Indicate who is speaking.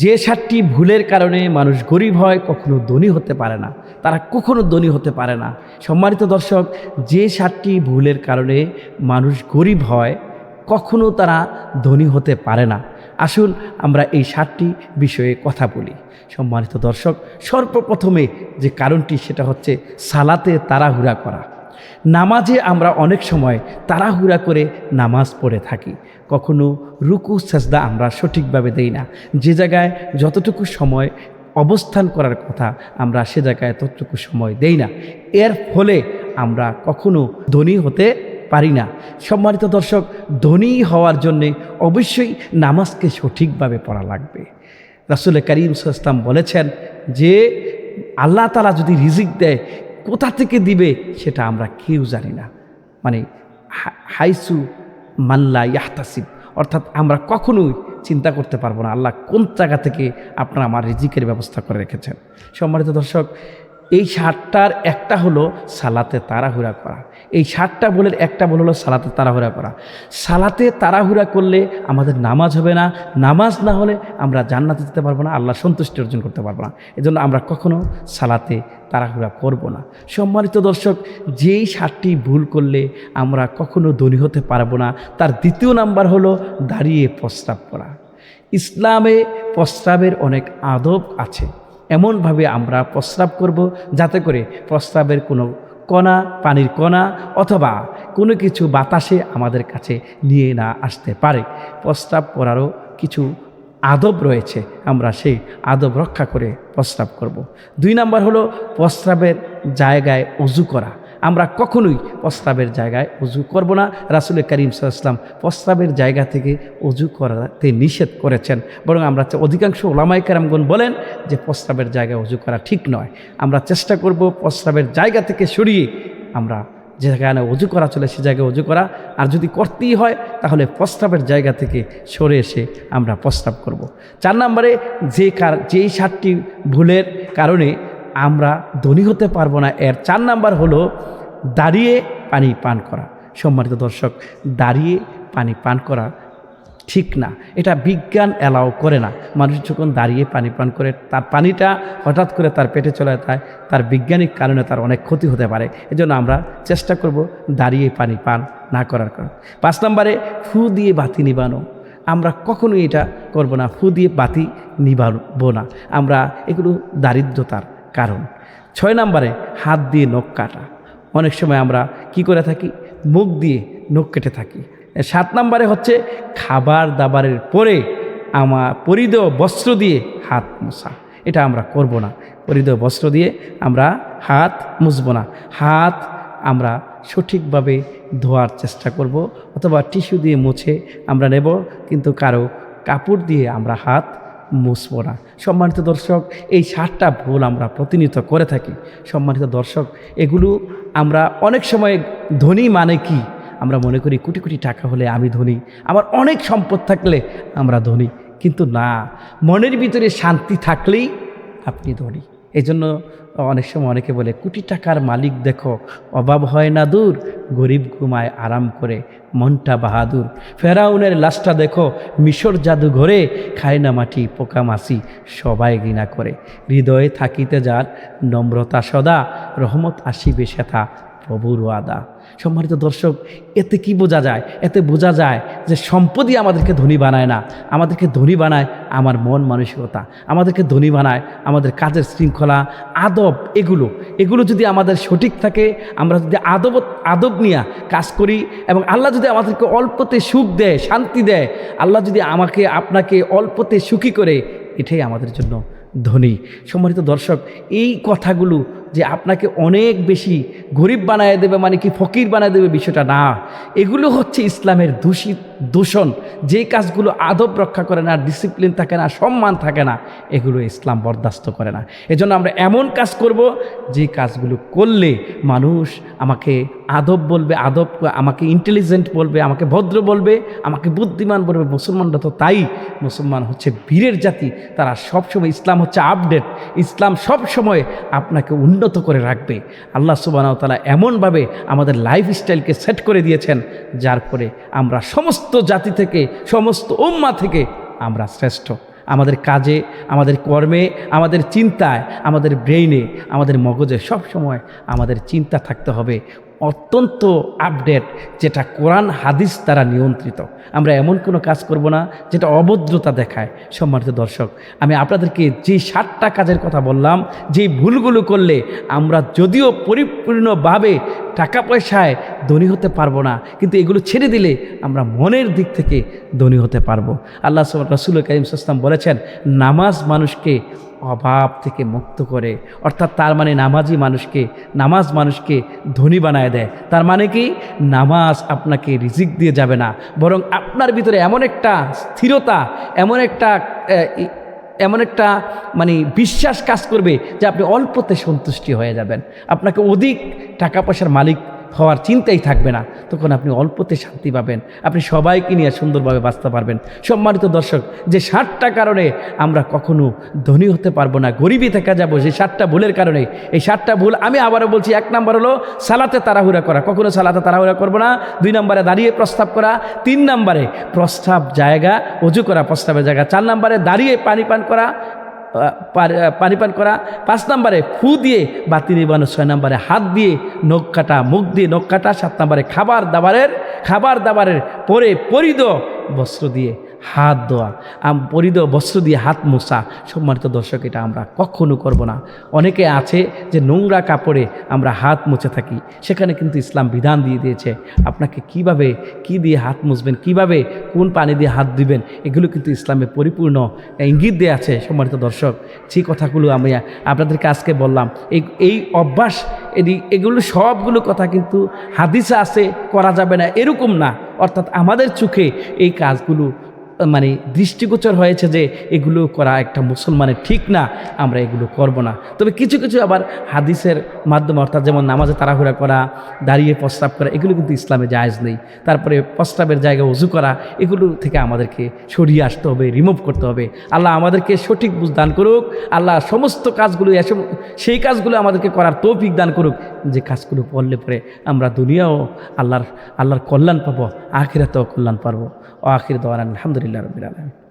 Speaker 1: যে 7টি ভুলের কারণে মানুষ গরিব হয়, কখনো ধনী হতে পারে না, তারা কখনো ধনী হতে পারে না। সম্মানিত দর্শক, যে 7টি ভুলের কারণে মানুষ গরিব হয়, কখনো তারা ধনী হতে পারে না। আসুন আমরা এই 7টি বিষয়ে কথা বলি। সম্মানিত দর্শক, সর্বপ্রথমে যে কারণটি সেটা হচ্ছে সালাতে তাড়াহুড়া করা। নামাজে আমরা অনেক সময় তাড়াহুড়া করে নামাজ পড়ে থাকি, কখনো রুকু সাজদা আমরা সঠিকভাবে দেই না। যে জায়গায় যতটুকু সময় অবস্থান করার কথা আমরা সে জায়গায় ততটুকু সময় দেই না। এর ফলে আমরা কখনো ধনী হতে পারি না। সম্মানিত দর্শক, ধনী হওয়ার জন্যে অবশ্যই নামাজকে সঠিকভাবে পড়া লাগবে। রাসূল করিম সাল্লাল্লাহু আলাইহি ওয়াসাল্লাম বলেছেন যে আল্লাহ তাআলা যদি রিজিক দেয়, কোথা থেকে দিবে সেটা আমরা কেউ জানি না। মানে হাইসু মাল্লা ইয়াহতাসিব, অর্থাৎ আমরা কখনোই চিন্তা করতে পারবো না আল্লাহ কোন জায়গা থেকে আপনারা আমার রিজিকের ব্যবস্থা করে রেখেছেন। সম্মানিত দর্শক, এই 7টার একটা হলো সালাতে তাড়াহুড়া করা। এই 7টা ভুলের একটা ভুল হলো সালাতে তাড়াহুড়া করা। সালাতে তাড়াহুড়া করলে আমাদের নামাজ হবে না, নামাজ না হলে আমরা জান্নাতে যেতে পারবো না, আল্লাহ সন্তুষ্টি অর্জন করতে পারবো না। এজন্য আমরা কখনো সালাতে তাড়াহুড়া করব না। সম্মানিত দর্শক, যেই 7টি ভুল করলে আমরা কখনো ধনী হতে পারবো না, তার দ্বিতীয় নাম্বার হলো দাঁড়িয়ে প্রস্রাব করা। ইসলামে প্রস্রাবের অনেক আদব আছে। এমনভাবে আমরা প্রস্রাব করব যাতে করে প্রস্রাবের কোনো কণা, পানির কণা অথবা কোনো কিছু বাতাসে আমাদের কাছে নিয়ে না আসতে পারে। প্রস্রাব করারও কিছু আদব রয়েছে, আমরা সেই আদব রক্ষা করে প্রস্রাব করব। 2 নাম্বার হলো প্রস্রাবের জায়গায় ওযু করা। আমরা কখনোই প্রস্রাবের জায়গায় ওযু করব না। রাসূল করিম সাল্লাল্লাহু আলাইহি ওয়াসাল্লাম প্রস্রাবের জায়গা থেকে ওযু করাতে নিষেধ করেছেন। বরং আমরা অধিকাংশ ওলামায়ে কেরামগণ বলেন যে প্রস্রাবের জায়গায় ওযু করা ঠিক নয়। আমরা চেষ্টা করব প্রস্রাবের জায়গা থেকে সরিয়ে আমরা যে জায়গায় ওযু করা চলে সে জায়গায় ওযু করা, আর যদি করতেই হয় তাহলে প্রস্রাবের জায়গা থেকে সরে এসে আমরা প্রস্রাব করব। 4 নম্বরে যেই 7টি ভুলের কারণে আমরা ধনী হতে পারবো না, এর 4 নাম্বার হলো দাঁড়িয়ে পানি পান করা। সম্মানিত দর্শক, দাঁড়িয়ে পানি পান করা ঠিক না, এটা বিজ্ঞান অ্যালাউ করে না। মানুষ যখন দাঁড়িয়ে পানি পান করে তার পানিটা হঠাৎ করে তার পেটে চলে যায়, তার বৈজ্ঞানিক কারণে তার অনেক ক্ষতি হতে পারে। এজন্য আমরা চেষ্টা করব দাঁড়িয়ে পানি পান না করার কারণ। 5 নম্বরে ফু দিয়ে বাতি নিবানো। আমরা কখনোই এটা করব না, ফু দিয়ে বাতি নিবাবো না, আমরা এগুলো দারিদ্রতার কারণ। 6 নম্বরে হাত দিয়ে নখ কাটা। অনেক সময় আমরা কি করে থাকি, মুখ দিয়ে নখ কেটে থাকি। 7 নম্বরে হচ্ছে খাবার দাবারের পরে পরিধেয় বস্ত্র দিয়ে হাত মোছা। এটা আমরা করব না, পরিধেয় বস্ত্র দিয়ে আমরা হাত মুছব না। হাত আমরা সঠিকভাবে ধোয়ার চেষ্টা করব, অথবা টিস্যু দিয়ে মুছে আমরা নেব, কিন্তু কারো কাপড় দিয়ে আমরা হাত মুছব না। সম্মানিত দর্শক, এই 7টা ভুল আমরা প্রতিনিয়ত করে থাকি। সম্মানিত দর্শক, এগুলো আমরা অনেক সময় ধনী মানে কি, আমরা মনে করি কোটি কোটি টাকা হলে আমি ধনী, আমার অনেক সম্পদ থাকলে আমরা ধনী, কিন্তু না, মনের ভিতরে শান্তি থাকলেই আপনি ধনী। এই জন্য অনেক সময় অনেকে বলে কোটি টাকার মালিক দেখো অভাব হয় না দূর, গরিব ঘুমায় আরাম করে মনটা বাহাদুর। ফেরাউনের লাশটা দেখো মিশর জাদুঘরে, খায় না মাটি পোকা মাছি সবাই ঘৃণা করে। হৃদয়ে থাকিতে যার নম্রতা সদা, রহমত আসিবে সেথা প্রভুর ওয়াদা। সম্মানিত দর্শক, এতে কি বোঝা যায়? এতে বোঝা যায় যে সম্পদই আমাদেরকে ধনী বানায় না, আমাদেরকে ধনী বানায় আমার মন মানসিকতা, আমাদেরকে ধনী বানায় আমাদের কাজের শৃঙ্খলা, আদব। এগুলো যদি আমাদের সঠিক থাকে, আমরা যদি আদব নিয়ে কাজ করি, এবং আল্লাহ যদি আমাদেরকে অল্পতে সুখ দেয়, শান্তি দেয়, আল্লাহ যদি আপনাকে অল্পতে সুখী করে, এটাই আমাদের জন্য ধনী। সম্মানিত দর্শক, এই কথাগুলো যে আপনাকে অনেক বেশি গরিব বানায় দেবে, মানে কি ফকির বানায় দেবে, বিষয়টা না। এগুলো হচ্ছে ইসলামের দূষণ। যে কাজগুলো আদব রক্ষা করে না, ডিসিপ্লিন থাকে না, সম্মান থাকে না, এগুলো ইসলাম বরদাস্ত করে না। এজন্য আমরা এমন কাজ করব যে কাজগুলো করলে মানুষ আমাকে আদব বলবে, আমাকে ইন্টেলিজেন্ট বলবে, আমাকে ভদ্র বলবে, আমাকে বুদ্ধিমান বলবে। মুসলমানরা তো তাই, মুসলমান হচ্ছে বীরের জাতি, তারা সবসময়, ইসলাম হচ্ছে আপডেট, ইসলাম সবসময় আপনাকে উন্নত করে রাখবে। আল্লাহ সুবহানাহু ওয়া তাআলা এমনভাবে আমাদের লাইফস্টাইলকে সেট করে দিয়েছেন, যার ফলে আমরা সমস্ত জাতি থেকে, সমস্ত উম্মাহ থেকে আমরা শ্রেষ্ঠ। আমাদের কাজে, আমাদের কর্মে, আমাদের চিন্তায়, আমাদের ব্রেইনে, আমাদের মগজে সব সময় আমাদের চিন্তা থাকতে হবে অত্যন্ত আপডেট, যেটা কোরআন হাদিস দ্বারা নিয়ন্ত্রিত। আমরা এমন কোনো কাজ করব না যেটা অভদ্রতা দেখায়। সম্মানিত দর্শক, আমি আপনাদেরকে যে 7টা কাজের কথা বললাম, যেই ভুলগুলো করলে আমরা যদিও পরিপূর্ণভাবে টাকা পয়সায় ধনী হতে পারবো না, কিন্তু এগুলো ছেড়ে দিলে আমরা মনের দিক থেকে ধনী হতে পারবো। আল্লাহ রাসূল কারীম সাল্লাল্লাহু আলাইহি ওয়াসাল্লাম বলেছেন, নামাজ মানুষকে অভাব থেকে মুক্ত করে। অর্থাৎ তার মানে নামাজ মানুষকে ধনী বানায় দেয়। তার মানে কি, নামাজ আপনাকে রিজিক দিয়ে যাবে না, বরং আপনার ভিতরে এমন একটা স্থিরতা, এমন একটা মানে বিশ্বাস কাজ করবে যে আপনি অল্পতে সন্তুষ্টি হয়ে যাবেন। আপনাকে অধিক টাকা পয়সার মালিক হওয়ার চিন্তাই থাকবে না, তখন আপনি অল্পতে শান্তি পাবেন, আপনি সবাইকে নিয়ে সুন্দরভাবে বাঁচতে পারবেন। সম্মানিত দর্শক, যে 7টা কারণে আমরা কখনো ধনী হতে পারবো না, গরিবই থেকে যাবো, যে 7টা ভুলের কারণে। এই 7টা ভুল আমি আবারও বলছি। 1 নম্বর হলো সালাতে তাড়াহুড়া করা, কখনো সালাতে তাড়াহুড়া করবো না। 2 নম্বরে দাঁড়িয়ে প্রস্রাব করা। 3 নম্বরে প্রস্রাব জায়গা অজু করা, প্রস্রাবের জায়গা। 4 নম্বরে দাঁড়িয়ে পানি পান করা। 5 নম্বরে ফু দিয়ে বাতি নিবানো। 6 নম্বরে হাত দিয়ে নখ কাটা, মুখ দিয়ে নখ কাটা। 7 নম্বরে খাবার দাবারের পরে পরিধ বস্ত্র দিয়ে হাত ধোয়া, পরিধ বস্ত্র দিয়ে হাত মোছা। সম্মানিত দর্শক, এটা আমরা কখনো করব না। অনেকে আছে যে নোংরা কাপড়ে আমরা হাত মুছে থাকি, সেখানে কিন্তু ইসলাম বিধান দিয়ে দিয়েছে আপনাকে কিভাবে কি দিয়ে হাত মুছবেন, কিভাবে কোন পানি দিয়ে হাত দিবেন, এগুলো কিন্তু ইসলামে পরিপূর্ণ ইঙ্গিত দেওয়া আছে। সম্মানিত দর্শক, সেই কথাগুলো আমি আপনাদেরকে আজকে বললাম। এই অভ্যাস, এগুলো সবগুলো কথা কিন্তু হাদিসে আছে, করা যাবে না এরকম না। অর্থাৎ আমাদের চোখে এই কাজগুলো মানে দৃষ্টিগোচর হয়েছে যে এগুলো করা একটা মুসলমানের ঠিক না, আমরা এগুলো করব না। তবে কিছু কিছু আবার হাদিসের মাধ্যমে, অর্থাৎ যেমন নামাজে তাড়াহুড়া করা, দাঁড়িয়ে প্রস্রাব করা, এগুলো কিন্তু ইসলামে জায়েজ নেই। তারপরে প্রস্রাবের জায়গায় ওযু করা, এগুলো থেকে আমাদেরকে সরিয়ে আসতে হবে, রিমুভ করতে হবে। আল্লাহ আমাদেরকে সঠিক বুঝ দান করুক। আল্লাহ সমস্ত কাজগুলো সেই কাজগুলো আমাদেরকে করার তৌফিক দান করুক, যে কাজগুলো করলে পরে আমরা দুনিয়াও আল্লাহর কল্যাণ পাবো, আখিরাতেও কল্যাণ পাবো। ও আখির দাওয়ানা আলহামদুলিল্লাহ রাব্বিল আলামিন।